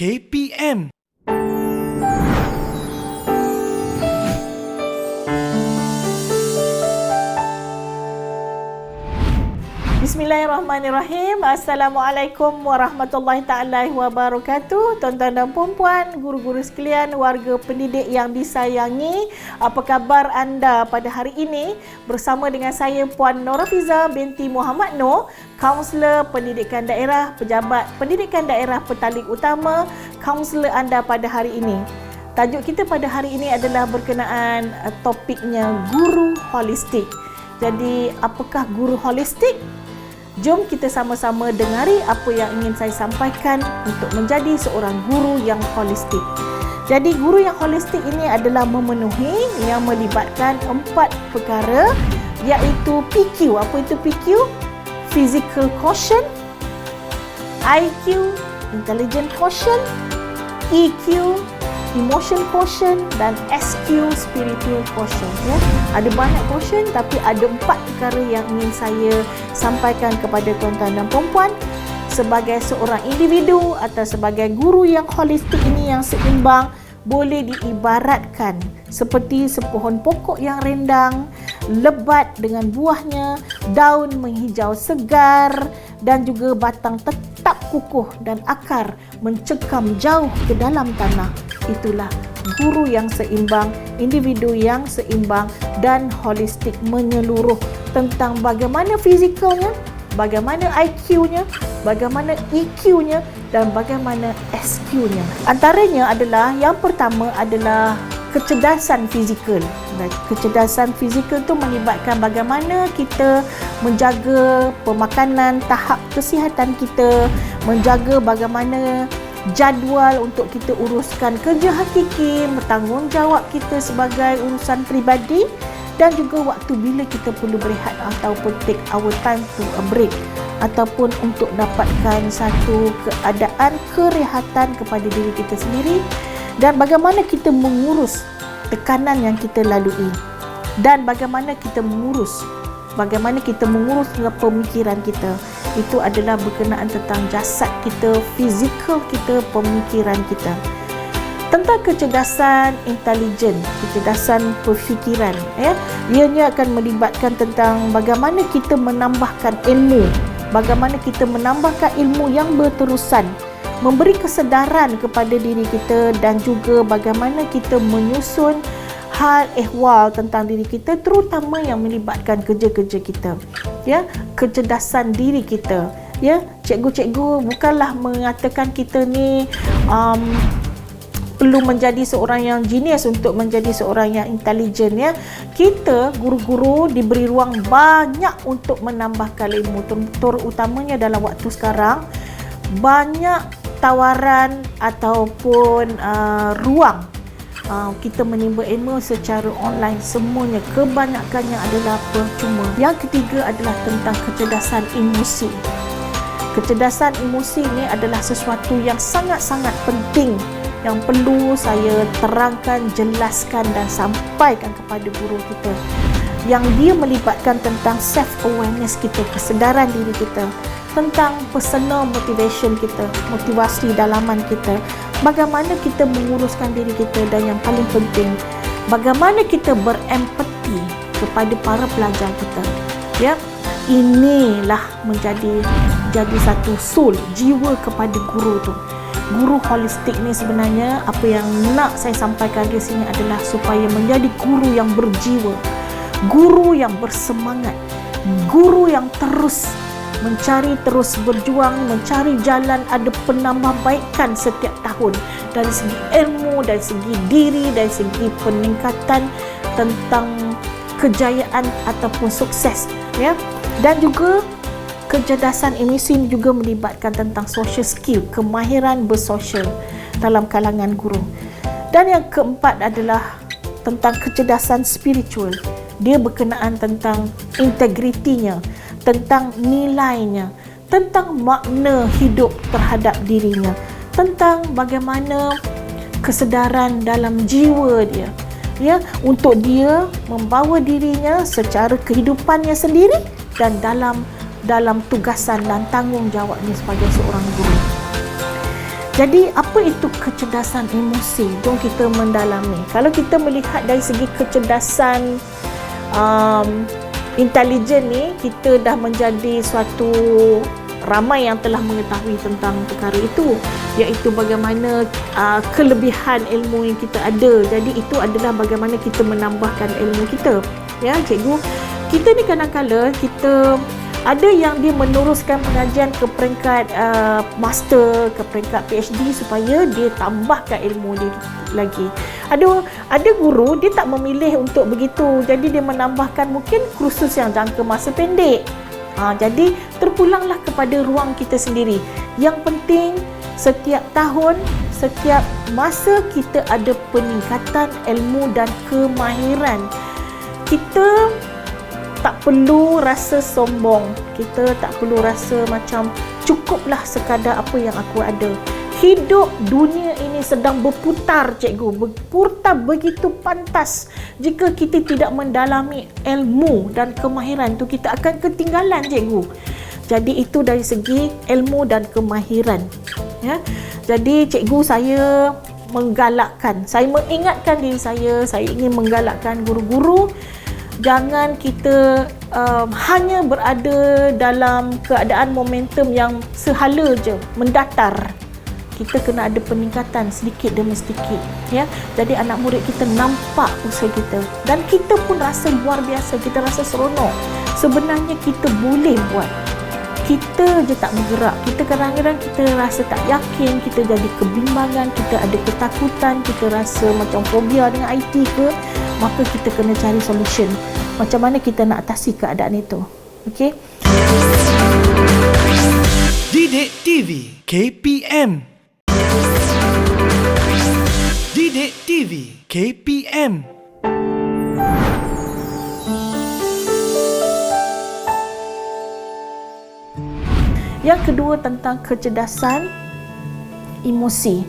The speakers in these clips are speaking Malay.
KPM. Bismillahirrahmanirrahim. Assalamualaikum warahmatullahi ta'ala wabarakatuh. Tuan-tuan dan puan-puan, guru-guru sekalian, warga pendidik yang disayangi, apa khabar anda pada hari ini? Bersama dengan saya Puan Norafiza binti Muhammad Noor, Kaunselor Pendidikan Daerah, Pejabat Pendidikan Daerah Petaling Utama, kaunselor anda pada hari ini. Tajuk kita pada hari ini adalah berkenaan topiknya guru holistik. Jadi, apakah guru holistik? Jom kita sama-sama dengari apa yang ingin saya sampaikan untuk menjadi seorang guru yang holistik. Jadi guru yang holistik ini adalah memenuhi yang melibatkan 4 perkara, iaitu PQ. Apa itu PQ? Physical quotient, IQ, intelligent quotient, EQ, emotion quotient, dan SQ, spiritual quotient. Ya. Ada banyak quotient, tapi ada 4 perkara yang ingin saya sampaikan kepada tuan-tuan dan perempuan sebagai seorang individu atau sebagai guru yang holistik ini yang seimbang. Boleh diibaratkan seperti sepohon pokok yang rendang, lebat dengan buahnya, daun menghijau segar dan juga batang tetap kukuh dan akar mencekam jauh ke dalam tanah. Itulah guru yang seimbang, individu yang seimbang dan holistik, menyeluruh tentang bagaimana fizikalnya, bagaimana IQ-nya, bagaimana EQ-nya dan bagaimana SQ-nya. Antaranya adalah, yang pertama adalah kecerdasan fizikal. Kecerdasan fizikal itu melibatkan bagaimana kita menjaga pemakanan, tahap kesihatan kita, menjaga bagaimana jadual untuk kita uruskan kerja hakiki, bertanggungjawab kita sebagai urusan peribadi, dan juga waktu bila kita perlu berehat ataupun take our time to a break, ataupun untuk dapatkan satu keadaan kerehatan kepada diri kita sendiri, dan bagaimana kita mengurus tekanan yang kita lalui, dan bagaimana kita mengurus dengan pemikiran kita. Itu adalah berkenaan tentang jasad kita, fizikal kita, pemikiran kita. Tentang kecerdasan intelijen, kecerdasan perfikiran, ya. Ianya akan melibatkan tentang bagaimana kita menambahkan ilmu, bagaimana kita menambahkan ilmu yang berterusan, memberi kesedaran kepada diri kita, dan juga bagaimana kita menyusun hal ehwal tentang diri kita, terutama yang melibatkan kerja-kerja kita. Ya, kecerdasan diri kita. Ya, cikgu-cikgu bukanlah mengatakan kita ni perlu menjadi seorang yang genius untuk menjadi seorang yang intelijen. Ya, kita guru-guru diberi ruang banyak untuk menambahkan ilmu, terutamanya dalam waktu sekarang. Banyak tawaran ataupun ruang kita menimba ilmu secara online. Semuanya, kebanyakannya adalah percuma. Yang ketiga adalah tentang kecerdasan emosi. Kecerdasan emosi ini adalah sesuatu yang sangat-sangat penting yang perlu saya terangkan, jelaskan dan sampaikan kepada guru kita, yang dia melibatkan tentang self-awareness kita, kesedaran diri kita, tentang personal motivation kita, motivasi dalaman kita, bagaimana kita menguruskan diri kita, dan yang paling penting, bagaimana kita berempati kepada para pelajar kita. Ya, inilah menjadi satu soul, jiwa kepada guru tu. Guru holistik ni sebenarnya apa yang nak saya sampaikan di sini adalah supaya menjadi guru yang berjiwa, guru yang bersemangat, guru yang terus mencari, terus berjuang, mencari jalan ada penambahbaikan setiap tahun dari segi ilmu, dari segi diri, dari segi peningkatan tentang kejayaan ataupun sukses. Ya, dan juga kecerdasan emosi juga melibatkan tentang social skill, kemahiran bersosial dalam kalangan guru. Dan yang keempat adalah tentang kecerdasan spiritual. Dia berkenaan tentang integritinya, tentang nilainya, tentang makna hidup terhadap dirinya, tentang bagaimana kesedaran dalam jiwa dia, ya, untuk dia membawa dirinya secara kehidupannya sendiri dan dalam tugasan dan tanggungjawabnya sebagai seorang guru. Jadi apa itu kecerdasan emosi? Jom kita mendalami. Kalau kita melihat dari segi kecerdasan intelijen ni, kita dah menjadi suatu ramai yang telah mengetahui tentang perkara itu, iaitu bagaimana kelebihan ilmu yang kita ada. Jadi itu adalah bagaimana kita menambahkan ilmu kita. Ya, cikgu, kita ni kadang-kala kita ada yang dia meneruskan pengajian ke peringkat master, ke peringkat PhD supaya dia tambahkan ilmu dia lagi. Ada guru dia tak memilih untuk begitu. Jadi dia menambahkan mungkin kursus yang jangka masa pendek. Jadi terpulanglah kepada ruang kita sendiri. Yang penting setiap tahun, setiap masa kita ada peningkatan ilmu dan kemahiran. Kita tak perlu rasa sombong. Kita tak perlu rasa macam cukuplah sekadar apa yang aku ada. Hidup dunia ini sedang berputar, cikgu. Berputar begitu pantas. Jika kita tidak mendalami ilmu dan kemahiran tu, kita akan ketinggalan, cikgu. Jadi itu dari segi ilmu dan kemahiran. Ya. Jadi cikgu, saya menggalakkan, saya mengingatkan diri saya ingin menggalakkan guru-guru, jangan kita hanya berada dalam keadaan momentum yang sehala je, mendatar. Kita kena ada peningkatan sedikit demi sedikit, ya. Jadi anak murid kita nampak usaha kita dan kita pun rasa luar biasa, kita rasa seronok. Sebenarnya kita boleh buat. Kita je tak bergerak. Kita kadang-kadang kita rasa tak yakin, kita jadi kebimbangan, kita ada ketakutan, kita rasa macam fobia dengan IT ke, maka kita kena cari solution. Macam mana kita nak atasi keadaan itu. Okey? Didik TV KPM. Didik TV KPM. Yang kedua tentang kecerdasan emosi.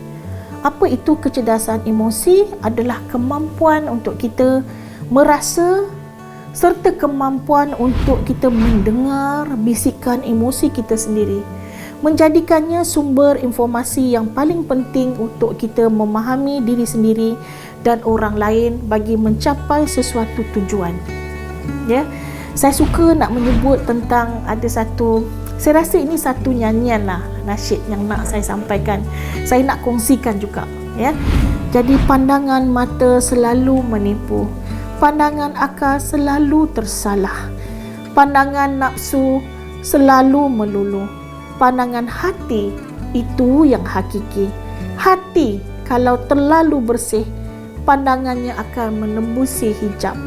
Apa itu kecerdasan emosi? Adalah kemampuan untuk kita merasa serta kemampuan untuk kita mendengar bisikan emosi kita sendiri, menjadikannya sumber informasi yang paling penting untuk kita memahami diri sendiri dan orang lain bagi mencapai sesuatu tujuan. Ya, saya suka nak menyebut tentang ada satu, saya rasa ini satu nyanyian lah, nasyid yang nak saya sampaikan. Saya nak kongsikan juga, ya. Jadi pandangan mata selalu menipu, pandangan akal selalu tersalah, pandangan nafsu selalu melulu, pandangan hati itu yang hakiki. Hati kalau terlalu bersih, pandangannya akan menembusi hijab.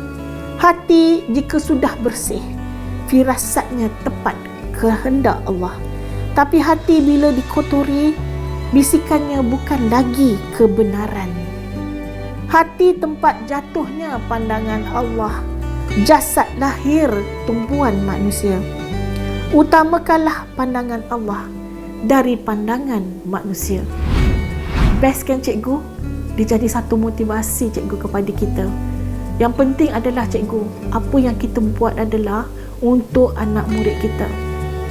Hati jika sudah bersih, firasatnya tepat kehendak Allah. Tapi hati bila dikotori, bisikannya bukan lagi kebenaran. Hati tempat jatuhnya pandangan Allah, jasad lahir tumbuhan manusia. Utamakanlah pandangan Allah dari pandangan manusia. Best kan cikgu? Dia jadi satu motivasi cikgu kepada kita. Yang penting adalah cikgu, apa yang kita buat adalah untuk anak murid kita.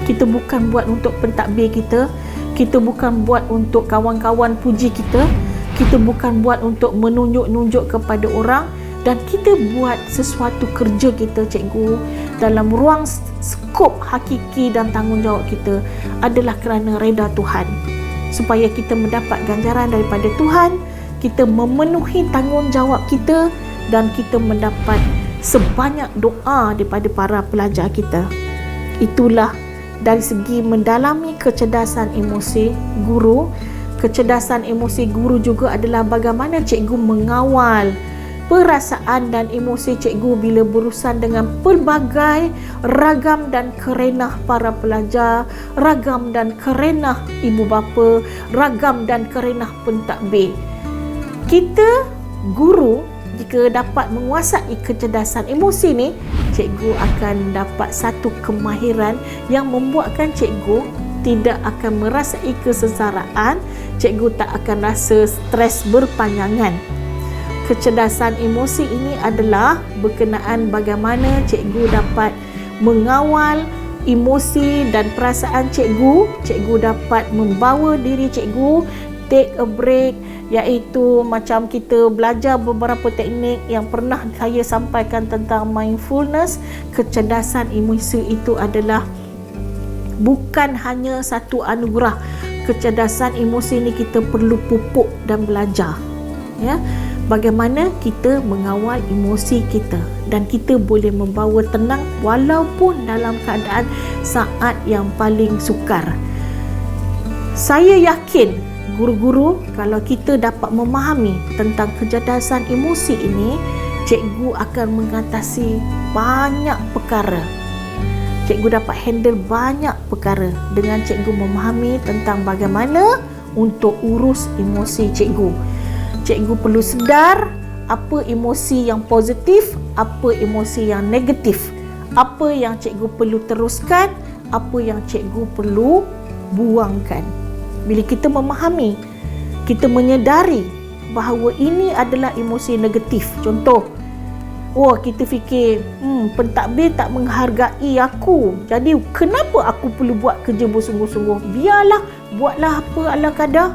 Kita bukan buat untuk pentadbir kita, kita bukan buat untuk kawan-kawan puji kita, kita bukan buat untuk menunjuk-nunjuk kepada orang, dan kita buat sesuatu kerja kita cikgu dalam ruang skop hakiki dan tanggungjawab kita adalah kerana reda Tuhan, supaya kita mendapat ganjaran daripada Tuhan, kita memenuhi tanggungjawab kita dan kita mendapat sebanyak doa daripada para pelajar kita. Itulah dari segi mendalami kecerdasan emosi guru. Kecerdasan emosi guru juga adalah bagaimana cikgu mengawal perasaan dan emosi cikgu bila berurusan dengan pelbagai ragam dan kerenah para pelajar, ragam dan kerenah ibu bapa, ragam dan kerenah pentadbir. Kita guru jika dapat menguasai kecerdasan emosi ni, cikgu akan dapat satu kemahiran yang membuatkan cikgu tidak akan merasai kesesaraan, cikgu tak akan rasa stres berpanjangan. Kecerdasan emosi ini adalah berkenaan bagaimana cikgu dapat mengawal emosi dan perasaan cikgu. Cikgu dapat membawa diri cikgu take a break, iaitu macam kita belajar beberapa teknik yang pernah saya sampaikan tentang mindfulness. Kecerdasan emosi itu adalah bukan hanya satu anugerah. Kecerdasan emosi ni kita perlu pupuk dan belajar, ya, bagaimana kita mengawal emosi kita, dan kita boleh membawa tenang walaupun dalam keadaan saat yang paling sukar. Saya yakin guru-guru, kalau kita dapat memahami tentang kecerdasan emosi ini, cikgu akan mengatasi banyak perkara. Cikgu dapat handle banyak perkara dengan cikgu memahami tentang bagaimana untuk urus emosi cikgu. Cikgu perlu sedar apa emosi yang positif, apa emosi yang negatif, apa yang cikgu perlu teruskan, apa yang cikgu perlu buangkan. Bila kita memahami, kita menyedari bahawa ini adalah emosi negatif. Contoh, kita fikir pentadbir tak menghargai aku, jadi kenapa aku perlu buat kerja bersungguh-sungguh? Biarlah, buatlah apa ala kadar.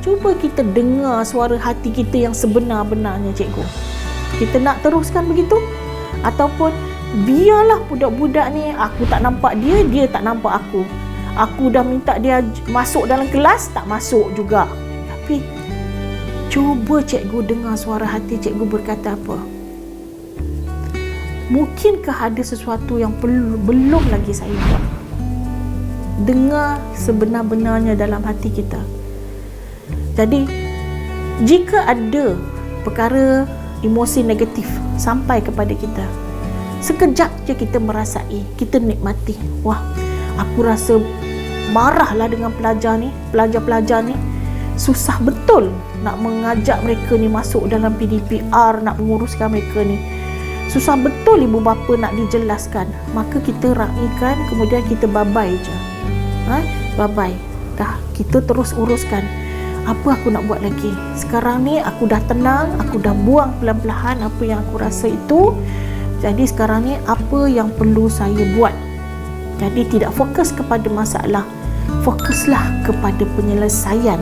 Cuba kita dengar suara hati kita yang sebenar-benarnya, cikgu. Kita nak teruskan begitu? Ataupun biarlah budak-budak ni, aku tak nampak dia, dia tak nampak aku. Aku dah minta dia masuk dalam kelas, tak masuk juga. Tapi cuba cikgu dengar suara hati cikgu berkata apa? Mungkinkah ada sesuatu yang belum lagi saya buat? Dengar sebenar-benarnya dalam hati kita. Jadi, jika ada perkara emosi negatif sampai kepada kita, sekejap je kita merasai, kita nikmati. Wah, aku rasa marahlah dengan pelajar-pelajar ni. Susah betul nak mengajak mereka ni masuk dalam PDPR, nak menguruskan mereka ni. Susah betul ibu bapa nak dijelaskan. Maka kita raikan, kemudian kita babai je. Babai. Dah, kita terus uruskan. Apa aku nak buat lagi? Sekarang ni aku dah tenang, aku dah buang pelan-pelan apa yang aku rasa itu. Jadi sekarang ni apa yang perlu saya buat? Jadi tidak fokus kepada masalah, fokuslah kepada penyelesaian,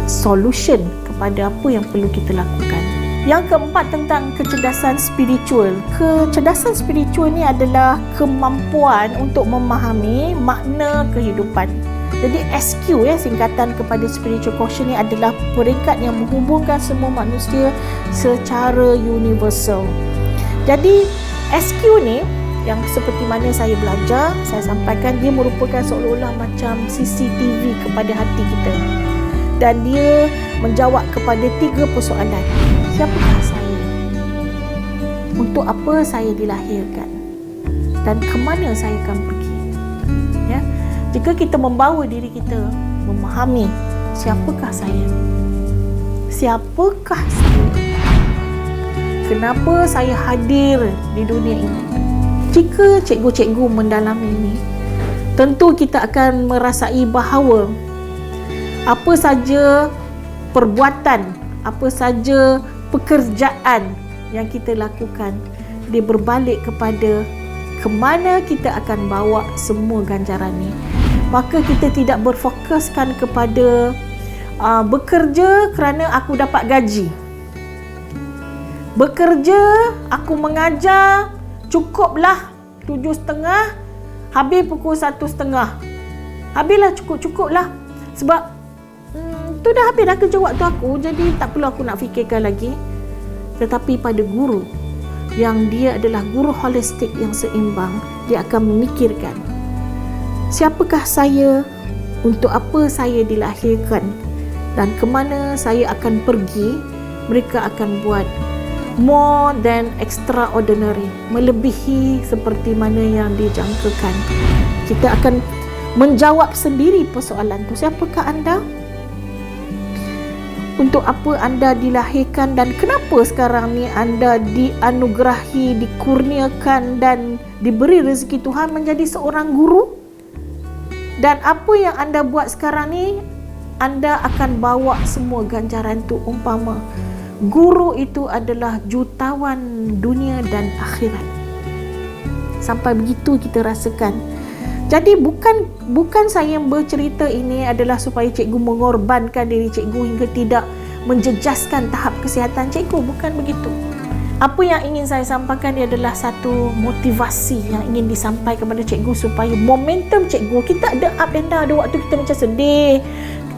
solution kepada apa yang perlu kita lakukan. Yang keempat, tentang kecerdasan spiritual. Kecerdasan spiritual ni adalah kemampuan untuk memahami makna kehidupan. Jadi SQ, singkatan kepada spiritual quotient ni, adalah peringkat yang menghubungkan semua manusia secara universal. Jadi SQ ni, yang seperti mana saya belajar, saya sampaikan, dia merupakan seolah-olah macam CCTV kepada hati kita. Dan dia menjawab kepada 3 persoalan. Siapakah saya? Untuk apa saya dilahirkan? Dan ke mana saya akan pergi? Ya? Jika kita membawa diri kita memahami siapakah saya? Siapakah saya? Kenapa saya hadir di dunia ini? Jika cikgu-cikgu mendalami ini, tentu kita akan merasai bahawa apa saja perbuatan, apa saja pekerjaan yang kita lakukan, dia berbalik kepada ke mana kita akan bawa semua ganjaran ni. Maka kita tidak berfokuskan kepada bekerja kerana aku dapat gaji, bekerja, aku mengajar, cukuplah 7.30, habis pukul 1.30. Habislah, cukup-cukuplah. Sebab tu dah habis dah kerja waktu aku, jadi tak perlu aku nak fikirkan lagi. Tetapi pada guru yang dia adalah guru holistik yang seimbang, dia akan memikirkan, siapakah saya, untuk apa saya dilahirkan, dan ke mana saya akan pergi. Mereka akan buat more than extraordinary, melebihi seperti mana yang dijangkakan. Kita akan menjawab sendiri persoalan tu. Siapakah anda? Untuk apa anda dilahirkan, dan kenapa sekarang ni anda dianugerahi, dikurniakan dan diberi rezeki Tuhan menjadi seorang guru? Dan apa yang anda buat sekarang ni, anda akan bawa semua ganjaran tu. Umpama guru itu adalah jutawan dunia dan akhirat. Sampai begitu kita rasakan. Jadi bukan saya bercerita ini adalah supaya cikgu mengorbankan diri cikgu hingga tidak menjejaskan tahap kesihatan cikgu, bukan begitu. Apa yang ingin saya sampaikan dia adalah satu motivasi yang ingin disampaikan kepada cikgu supaya momentum cikgu, kita ada up and down, ada waktu kita macam sedih,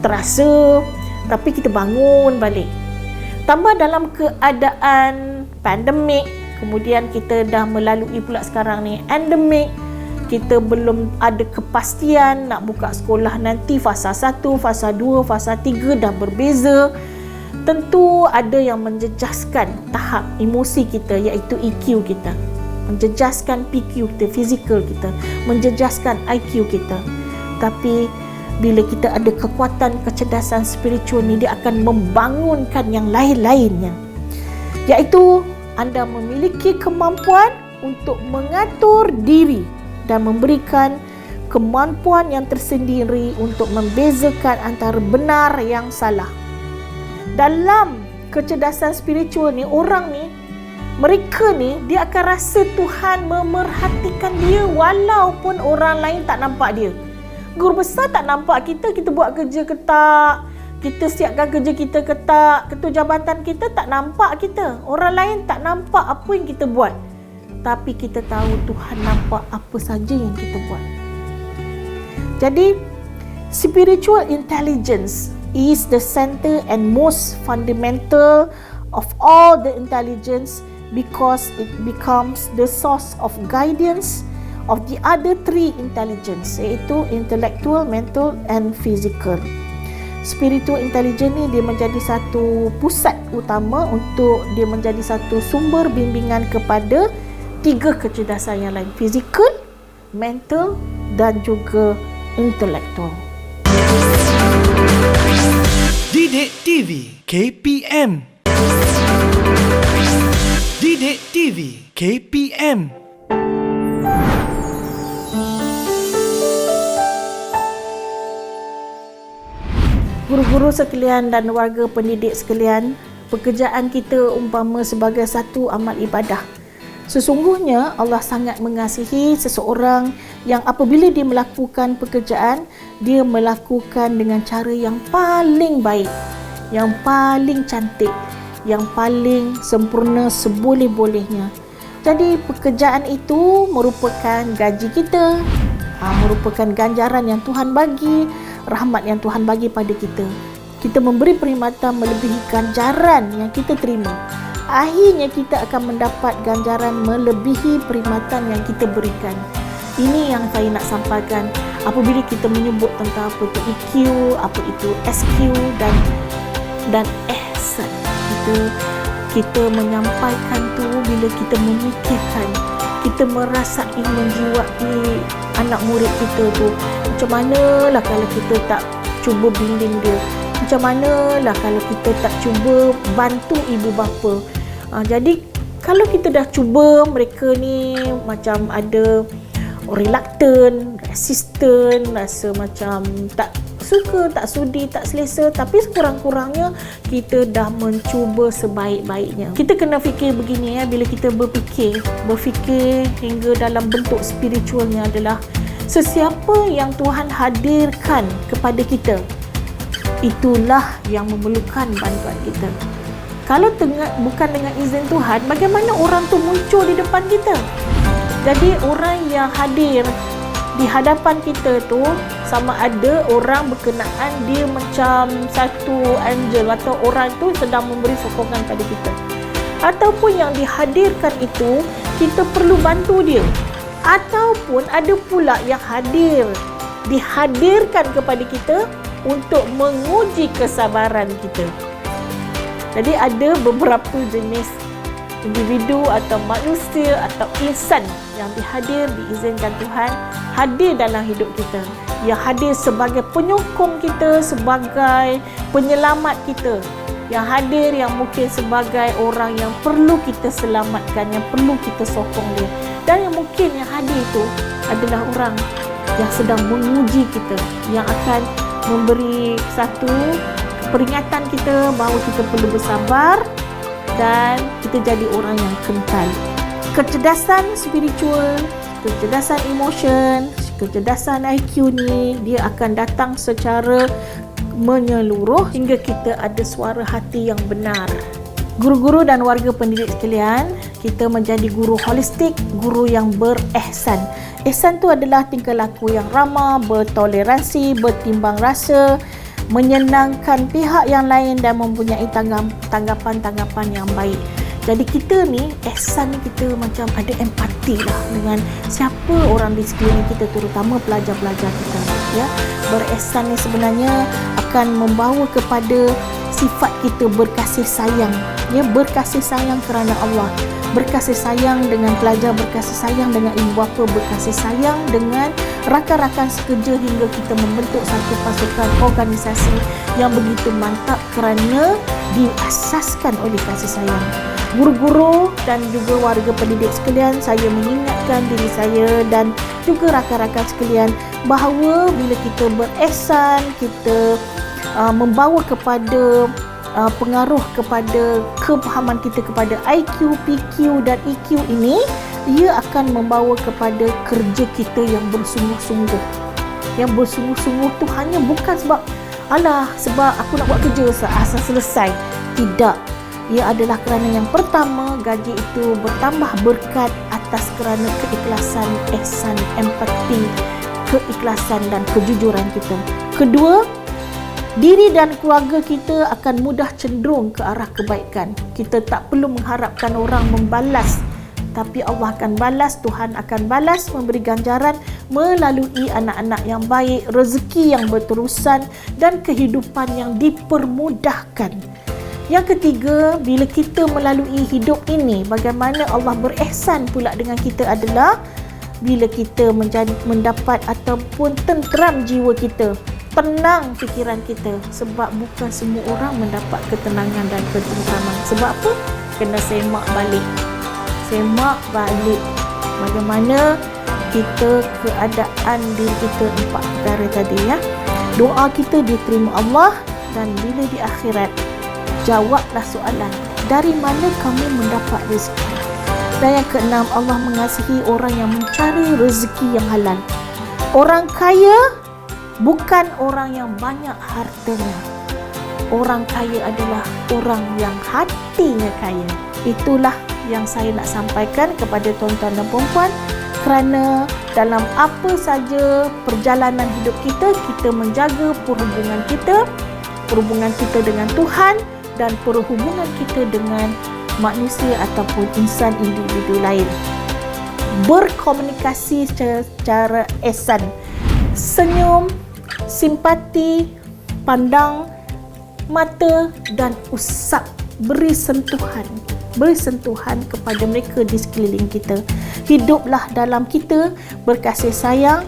terasa, tapi kita bangun balik. Tambah dalam keadaan pandemik, kemudian kita dah melalui pula sekarang ni endemik, kita belum ada kepastian nak buka sekolah nanti fasa 1, fasa 2, fasa 3 dah berbeza. Tentu ada yang menjejaskan tahap emosi kita, iaitu EQ kita, menjejaskan PQ kita, fizikal kita, menjejaskan IQ kita. Tapi bila kita ada kekuatan kecerdasan spiritual ni, dia akan membangunkan yang lain-lainnya, iaitu anda memiliki kemampuan untuk mengatur diri dan memberikan kemampuan yang tersendiri untuk membezakan antara benar yang salah. Dalam kecerdasan spiritual ni, orang ni, mereka ni, dia akan rasa Tuhan memerhatikan dia walaupun orang lain tak nampak dia. Guru besar tak nampak kita buat kerja ke tak, kita siapkan kerja kita ke tak, ketua jabatan kita tak nampak kita, orang lain tak nampak apa yang kita buat. Tapi kita tahu Tuhan nampak apa saja yang kita buat. Jadi, spiritual intelligence is the center and most fundamental of all the intelligence because it becomes the source of guidance of the other three intelligence, iaitu intellectual, mental and physical. Spiritual intelligence ni dia menjadi satu pusat utama untuk dia menjadi satu sumber bimbingan kepada tiga kecerdasan yang lain, fizikal, mental dan juga intelektual. Didik TV KPM. Didik TV KPM. Guru-guru sekalian dan warga pendidik sekalian, pekerjaan kita umpama sebagai satu amal ibadah. Sesungguhnya Allah sangat mengasihi seseorang yang apabila dia melakukan pekerjaan, dia melakukan dengan cara yang paling baik, yang paling cantik, yang paling sempurna seboleh-bolehnya. Jadi pekerjaan itu merupakan gaji kita, merupakan ganjaran yang Tuhan bagi, rahmat yang Tuhan bagi pada kita. Kita memberi perkhidmatan melebihi ganjaran yang kita terima. Akhirnya kita akan mendapat ganjaran melebihi perkhidmatan yang kita berikan. Ini yang saya nak sampaikan apabila kita menyebut tentang apa itu EQ, apa itu SQ dan ihsan. Itu kita menyampaikan tu bila kita memikirkan, kita merasai menjiwai anak murid kita tu. Macam manalah kalau kita tak cuba bimbing dia, macam manalah kalau kita tak cuba bantu ibu bapa. Jadi kalau kita dah cuba, mereka ni macam ada reluctant, resistant, rasa macam tak suka, tak sudi, tak selesa, tapi sekurang-kurangnya kita dah mencuba sebaik-baiknya. Kita kena fikir begini bila kita berfikir hingga dalam bentuk spiritualnya adalah sesiapa yang Tuhan hadirkan kepada kita, itulah yang memerlukan bantuan kita. Kalau bukan dengan izin Tuhan, bagaimana orang tu muncul di depan kita? Jadi orang yang hadir di hadapan kita tu sama ada orang berkenaan dia macam satu angel atau orang tu sedang memberi sokongan pada kita, ataupun yang dihadirkan itu kita perlu bantu dia, ataupun ada pula yang dihadirkan kepada kita untuk menguji kesabaran kita. Jadi ada beberapa jenis individu atau manusia atau insan yang diizinkan Tuhan hadir dalam hidup kita, yang hadir sebagai penyokong kita, sebagai penyelamat kita, yang hadir yang mungkin sebagai orang yang perlu kita selamatkan, yang perlu kita sokong dia, dan yang mungkin yang hadir itu adalah orang yang sedang menguji kita, yang akan memberi satu peringatan kita bahawa kita perlu bersabar dan kita jadi orang yang kekal. Kecerdasan spiritual, kecerdasan emotion, kecerdasan IQ ni dia akan datang secara menyeluruh hingga kita ada suara hati yang benar. Guru-guru dan warga pendidik sekalian, kita menjadi guru holistik, guru yang berihsan. Ihsan tu adalah tingkah laku yang ramah, bertoleransi, bertimbang rasa, menyenangkan pihak yang lain dan mempunyai tanggapan-tanggapan yang baik. Jadi kita ni, ihsan ni kita macam ada empati lah dengan siapa orang di sekeliling kita, terutama pelajar-pelajar kita. Ya, berihsan ni sebenarnya akan membawa kepada sifat kita berkasih sayang. Ya, berkasih sayang kerana Allah, berkasih sayang dengan pelajar, berkasih sayang dengan ibu bapa, berkasih sayang dengan rakan-rakan sekerja hingga kita membentuk satu pasukan organisasi yang begitu mantap kerana diasaskan oleh kasih sayang. Guru-guru dan juga warga pendidik sekalian, saya mengingatkan diri saya dan juga rakan-rakan sekalian bahawa bila kita berihsan, kita membawa kepada pengaruh kepada kefahaman kita kepada IQ, PQ dan EQ ini, ia akan membawa kepada kerja kita yang bersungguh-sungguh. Yang bersungguh-sungguh tu hanya bukan sebab sebab aku nak buat kerja asal selesai. Tidak. Ia adalah kerana yang pertama, gaji itu bertambah berkat atas kerana keikhlasan, ihsan, empati, keikhlasan dan kejujuran kita. Kedua, diri dan keluarga kita akan mudah cenderung ke arah kebaikan. Kita tak perlu mengharapkan orang membalas, tapi Allah akan balas, Tuhan akan balas, memberi ganjaran melalui anak-anak yang baik, rezeki yang berterusan dan kehidupan yang dipermudahkan. Yang ketiga, bila kita melalui hidup ini, bagaimana Allah berihsan pula dengan kita adalah bila kita mendapat ataupun tenteram jiwa kita, tenang fikiran kita, sebab bukan semua orang mendapat ketenangan dan ketenteraman. Sebab apa? Kena semak balik bagaimana kita, keadaan diri kita, 4 perkara tadi ya. Doa kita diterima Allah, dan bila di akhirat jawablah soalan, dari mana kamu mendapat rezeki? Dan yang keenam, Allah mengasihi orang yang mencari rezeki yang halal. Orang kaya bukan orang yang banyak hartanya. Orang kaya adalah orang yang hatinya kaya. Itulah yang saya nak sampaikan kepada tuan-tuan dan puan-puan, kerana dalam apa saja perjalanan hidup kita, kita menjaga perhubungan kita dengan Tuhan dan perhubungan kita dengan manusia ataupun insan individu lain. Berkomunikasi secara ihsan, senyum, simpati, pandang mata dan usap, beri sentuhan kepada mereka di sekeliling kita. Hiduplah dalam kita berkasih sayang,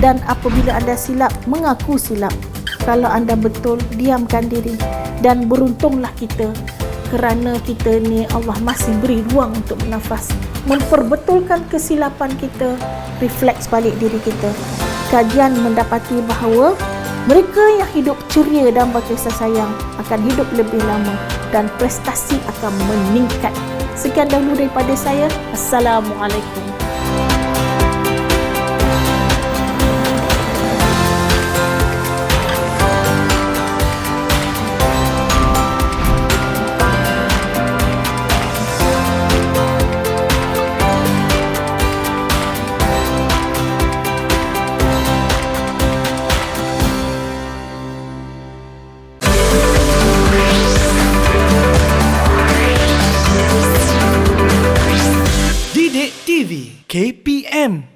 dan apabila anda silap, mengaku silap. Kalau anda betul, diamkan diri, dan beruntunglah kita kerana kita ni Allah masih beri ruang untuk bernafas, memperbetulkan kesilapan kita, refleks balik diri kita. Kajian mendapati bahawa mereka yang hidup ceria dan berkasih sayang akan hidup lebih lama dan prestasi akan meningkat. Sekian dahulu daripada saya. Assalamualaikum. Didik TV KPM